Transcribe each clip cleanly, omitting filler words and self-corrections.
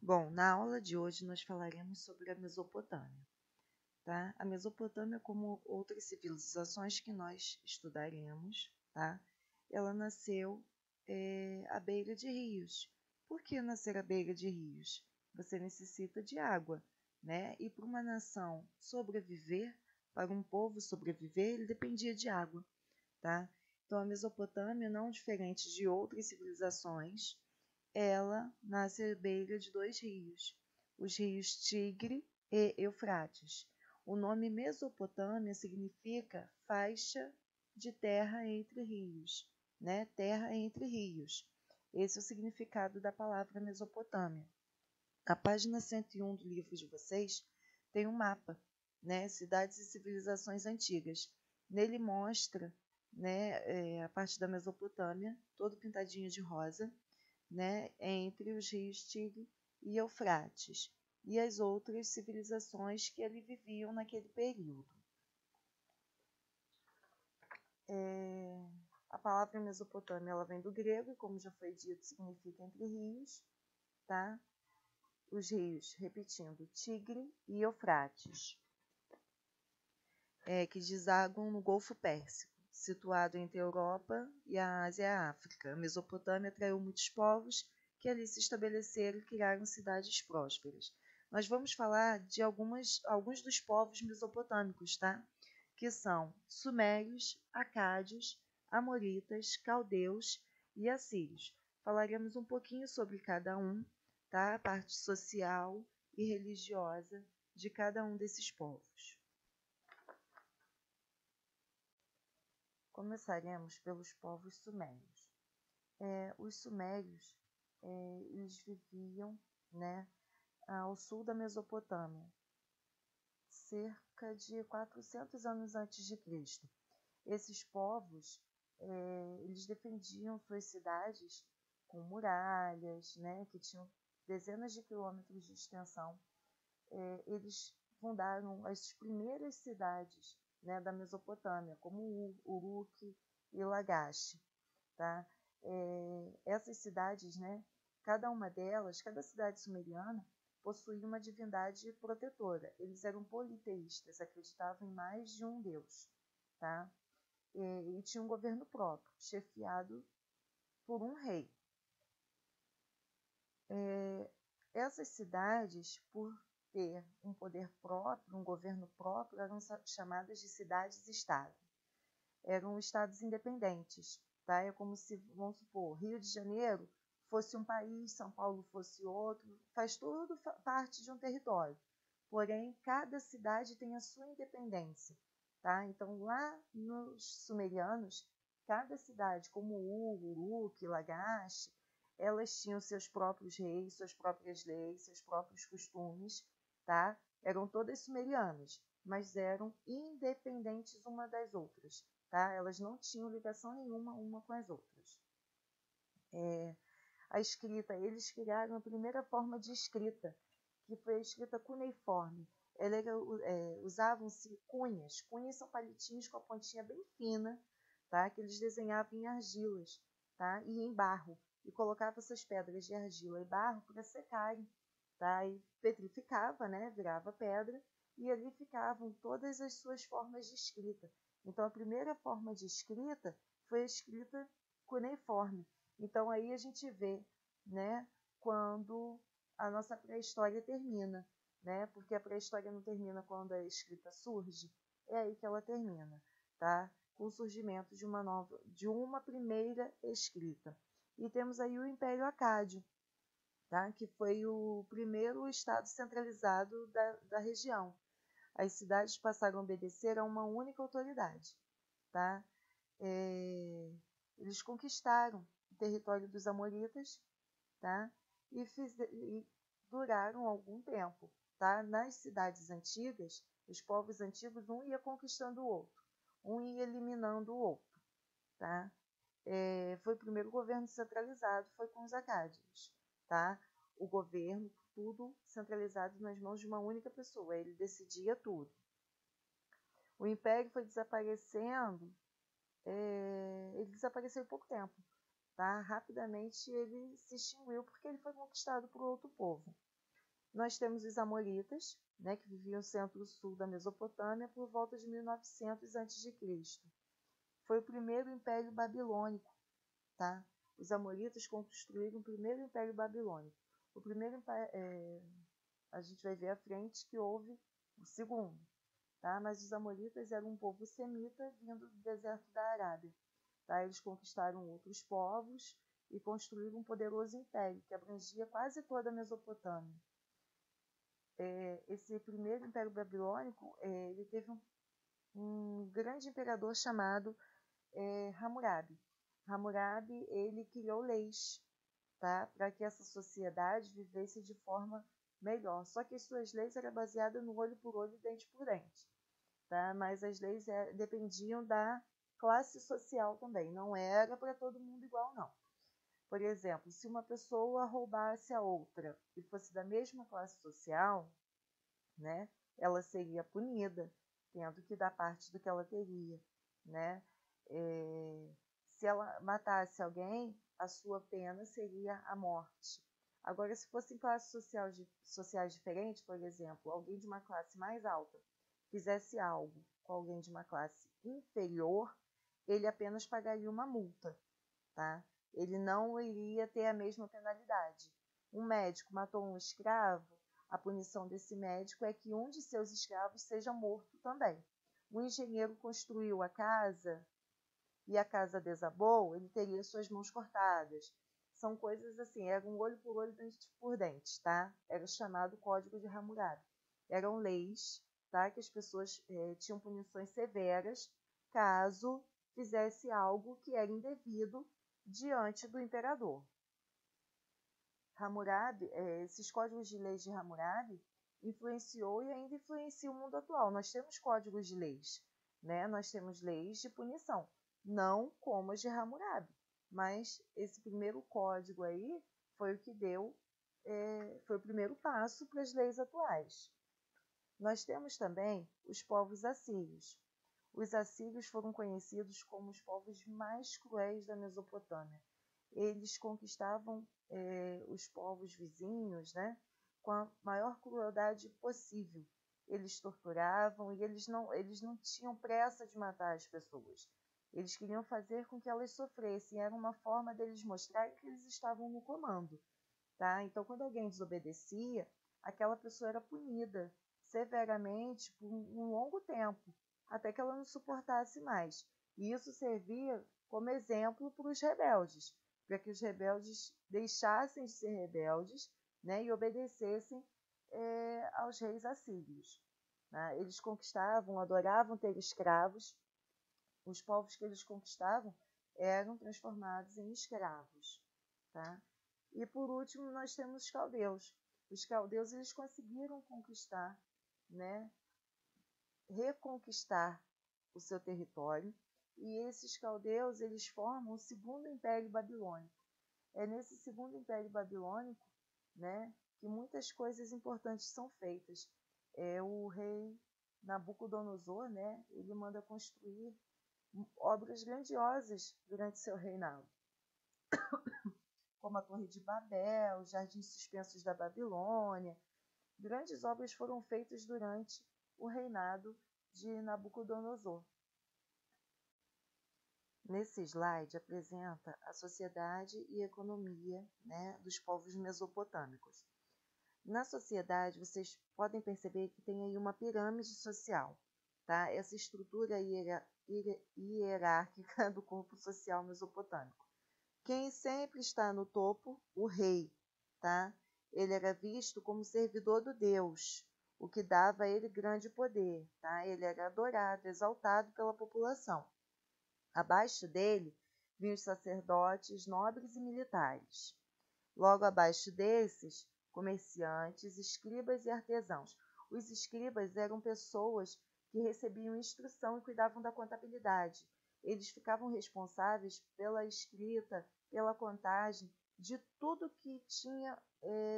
Bom, na aula de hoje nós falaremos sobre a Mesopotâmia, tá? A Mesopotâmia, como outras civilizações que nós estudaremos, tá? Ela nasceu à beira de rios. Por que nascer à beira de rios? Você necessita de água, né? E para uma nação sobreviver, para um povo sobreviver, ele dependia de água, tá? Então a Mesopotâmia, não diferente de outras civilizações, ela nasce à beira de dois rios, os rios Tigre e Eufrates. O nome Mesopotâmia significa faixa de terra entre rios, né? Terra entre rios. Esse é o significado da palavra Mesopotâmia. A página 101 do livro de vocês tem um mapa, né? Cidades e civilizações antigas. Nele mostra, né, a parte da Mesopotâmia, todo pintadinho de rosa, né, entre os rios Tigre e Eufrates, e as outras civilizações que ali viviam naquele período. A palavra Mesopotâmia ela vem do grego e, como já foi dito, significa entre rios, tá? Os rios, repetindo, Tigre e Eufrates, que desaguam no Golfo Pérsico, situado entre a Europa e a Ásia e a África. A Mesopotâmia atraiu muitos povos que ali se estabeleceram e criaram cidades prósperas. Nós vamos falar de alguns dos povos mesopotâmicos, tá? Que são sumérios, acádios, amoritas, caldeus e assírios. Falaremos um pouquinho sobre cada um, tá? A parte social e religiosa de cada um desses povos. Começaremos pelos povos sumérios. Os sumérios eles viviam, né, ao sul da Mesopotâmia, cerca de 400 anos antes de Cristo. Esses povos eles defendiam suas cidades com muralhas, né, que tinham dezenas de quilômetros de extensão. Eles fundaram as primeiras cidades, né, da Mesopotâmia, como Uruk e Lagash, tá? Essas cidades, né, cada uma delas, cada cidade sumeriana, possuía uma divindade protetora. Eles eram politeístas, acreditavam em mais de um deus, tá? E tinham um governo próprio, chefiado por um rei. Essas cidades, por ter um poder próprio, um governo próprio, eram chamadas de cidades-estado. Eram estados independentes, tá? É como se, vamos supor, Rio de Janeiro fosse um país, São Paulo fosse outro, faz tudo parte de um território. Porém, cada cidade tem a sua independência, tá? Então, lá nos sumerianos, cada cidade, como Ur, Uruk, Lagash, elas tinham seus próprios reis, suas próprias leis, seus próprios costumes, tá? Eram todas sumerianas, mas eram independentes uma das outras, tá? Elas não tinham ligação nenhuma uma com as outras. A escrita, eles criaram a primeira forma de escrita, que foi a escrita cuneiforme. Usavam-se cunhas. Cunhas são palitinhos com a pontinha bem fina, tá? Que eles desenhavam em argilas, tá? E em barro. E colocavam essas pedras de argila e barro para secarem, tá? E petrificava, né? Virava pedra. E ali ficavam todas as suas formas de escrita. Então, a primeira forma de escrita foi a escrita cuneiforme. Então, aí a gente vê, né, quando a nossa pré-história termina, né? Porque a pré-história não termina quando a escrita surge, é aí que ela termina, tá? Com o surgimento de uma primeira escrita. E temos aí o Império Acádio, tá? Que foi o primeiro estado centralizado da região. As cidades passaram a obedecer a uma única autoridade, tá? Eles conquistaram o território dos amoritas, tá? E duraram algum tempo, tá? Nas cidades antigas, os povos antigos, um ia conquistando o outro, um ia eliminando o outro, tá? Foi o primeiro governo centralizado, foi com os acádios, tá? O governo, tudo centralizado nas mãos de uma única pessoa, ele decidia tudo. O império foi desaparecendo, ele desapareceu em pouco tempo, tá? Rapidamente ele se extinguiu porque ele foi conquistado por outro povo. Nós temos os amoritas, né, que viviam no centro-sul da Mesopotâmia por volta de 1900 a.C. Foi o primeiro império babilônico, tá? Os amoritas construíram o primeiro império babilônico. O primeiro a gente vai ver à frente que houve o segundo, tá? Mas os amoritas eram um povo semita vindo do deserto da Arábia, tá? Eles conquistaram outros povos e construíram um poderoso império que abrangia quase toda a Mesopotâmia. Esse primeiro império babilônico, ele teve um grande imperador chamado Hammurabi. Hammurabi, ele criou leis, tá? Para que essa sociedade vivesse de forma melhor. Só que as suas leis eram baseadas no olho por olho, dente por dente, tá? Mas as leis dependiam da classe social também. Não era para todo mundo igual, não. Por exemplo, se uma pessoa roubasse a outra e fosse da mesma classe social, né, ela seria punida, tendo que dar parte do que ela teria, né? Se ela matasse alguém, a sua pena seria a morte. Agora, se fossem classes sociais diferentes, por exemplo, alguém de uma classe mais alta fizesse algo com alguém de uma classe inferior, ele apenas pagaria uma multa, tá? Ele não iria ter a mesma penalidade. Um médico matou um escravo, a punição desse médico é que um de seus escravos seja morto também. O engenheiro construiu a casa e a casa desabou, ele teria suas mãos cortadas. São coisas assim, era um olho por olho, dente por dente, tá? Era chamado Código de Hammurabi. Eram leis, tá? Que as pessoas tinham punições severas caso fizesse algo que era indevido diante do imperador. Hammurabi, esses códigos de leis de Hammurabi influenciou e ainda influencia o mundo atual. Nós temos códigos de leis, né? Nós temos leis de punição, não como as de Hammurabi, mas esse primeiro código aí foi o que deu, foi o primeiro passo para as leis atuais. Nós temos também os povos assírios. Os assírios foram conhecidos como os povos mais cruéis da Mesopotâmia. Eles conquistavam os povos vizinhos, né, com a maior crueldade possível. Eles torturavam e eles não tinham pressa de matar as pessoas. Eles queriam fazer com que elas sofressem. Era uma forma deles mostrarem que eles estavam no comando, tá? Então, quando alguém desobedecia, aquela pessoa era punida severamente por um longo tempo, até que ela não suportasse mais. E isso servia como exemplo para os rebeldes, para que os rebeldes deixassem de ser rebeldes, né, e obedecessem aos reis assírios. Né? Eles conquistavam, adoravam ter escravos. Os povos que eles conquistavam eram transformados em escravos. Tá? E por último, nós temos os caldeus. Os caldeus eles conseguiram conquistar, né, reconquistar o seu território, e esses caldeus eles formam o segundo império babilônico. É nesse segundo império babilônico, né, que muitas coisas importantes são feitas. O rei Nabucodonosor, né, ele manda construir obras grandiosas durante seu reinado, como a Torre de Babel, os Jardins Suspensos da Babilônia. Grandes obras foram feitas durante o reinado de Nabucodonosor. Nesse slide apresenta a sociedade e economia, né, dos povos mesopotâmicos. Na sociedade, vocês podem perceber que tem aí uma pirâmide social, tá? Essa estrutura hierárquica do corpo social mesopotâmico. Quem sempre está no topo, o rei, tá? Ele era visto como servidor do Deus, o que dava a ele grande poder, tá? Ele era adorado, exaltado pela população. Abaixo dele vinham os sacerdotes, nobres e militares. Logo abaixo desses, comerciantes, escribas e artesãos. Os escribas eram pessoas que recebiam instrução e cuidavam da contabilidade. Eles ficavam responsáveis pela escrita, pela contagem de tudo que tinha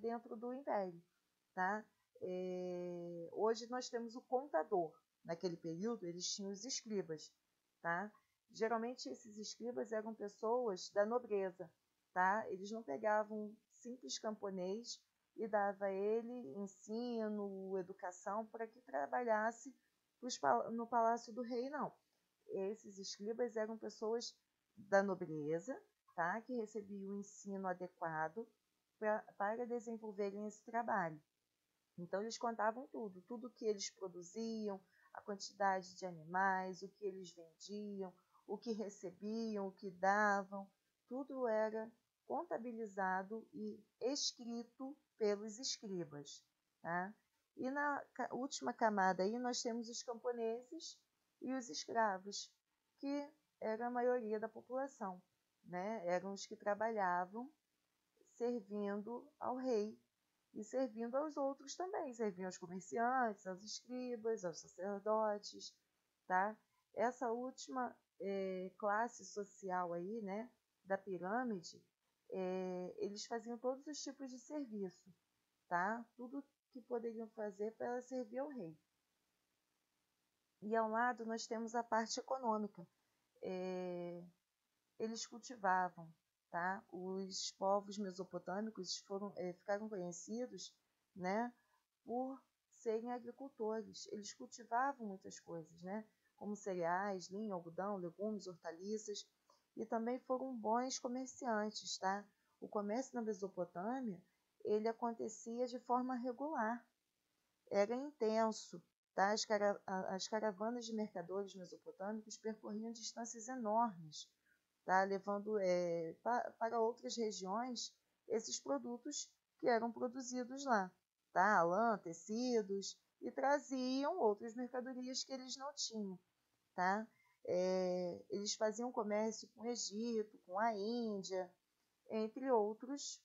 dentro do império. Tá? Hoje nós temos o contador. Naquele período, eles tinham os escribas. Tá? Geralmente, esses escribas eram pessoas da nobreza. Tá? Eles não pegavam um simples camponês e dava a ele ensino, educação, para que trabalhasse no palácio do rei, não. Esses escribas eram pessoas da nobreza, tá? Que recebiam o ensino adequado para desenvolverem esse trabalho. Então, eles contavam tudo que eles produziam, a quantidade de animais, o que eles vendiam, o que recebiam, o que davam, tudo era contabilizado e escrito pelos escribas. Tá? E na última camada aí nós temos os camponeses e os escravos, que era a maioria da população, né? Eram os que trabalhavam servindo ao rei e servindo aos outros também, serviam aos comerciantes, aos escribas, aos sacerdotes, tá? Essa última classe social aí, né, da pirâmide, eles faziam todos os tipos de serviço, tá? Tudo que poderiam fazer para servir ao rei. E ao lado nós temos a parte econômica. Eles cultivavam, tá? Os povos mesopotâmicos ficaram conhecidos, né, por serem agricultores. Eles cultivavam muitas coisas, né, como cereais, linho, algodão, legumes, hortaliças, e também foram bons comerciantes, tá? O comércio na Mesopotâmia, ele acontecia de forma regular, era intenso, tá? As caravanas de mercadores mesopotâmicos percorriam distâncias enormes, tá? Levando para outras regiões esses produtos que eram produzidos lá, tá? Lã, tecidos, e traziam outras mercadorias que eles não tinham, tá? Eles faziam comércio com o Egito, com a Índia, entre outros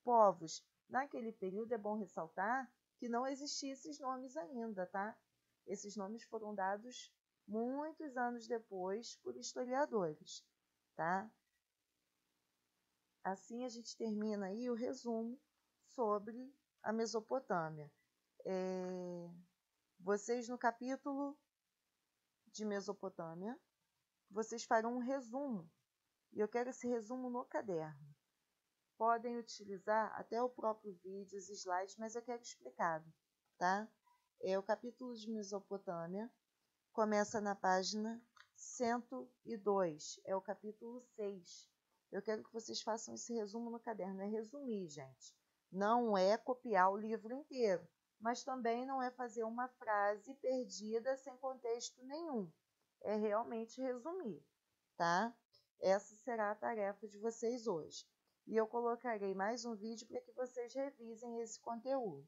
povos. Naquele período é bom ressaltar que não existiam esses nomes ainda, tá? Esses nomes foram dados muitos anos depois por historiadores, tá? Assim a gente termina aí o resumo sobre a Mesopotâmia. Vocês no capítulo de Mesopotâmia, vocês farão um resumo, e eu quero esse resumo no caderno. Podem utilizar até o próprio vídeo, os slides, mas eu quero explicado, tá? O capítulo de Mesopotâmia começa na página 102, é o capítulo 6. Eu quero que vocês façam esse resumo no caderno, é resumir, gente. Não é copiar o livro inteiro, mas também não é fazer uma frase perdida sem contexto nenhum. É realmente resumir, tá? Essa será a tarefa de vocês hoje. E eu colocarei mais um vídeo para que vocês revisem esse conteúdo.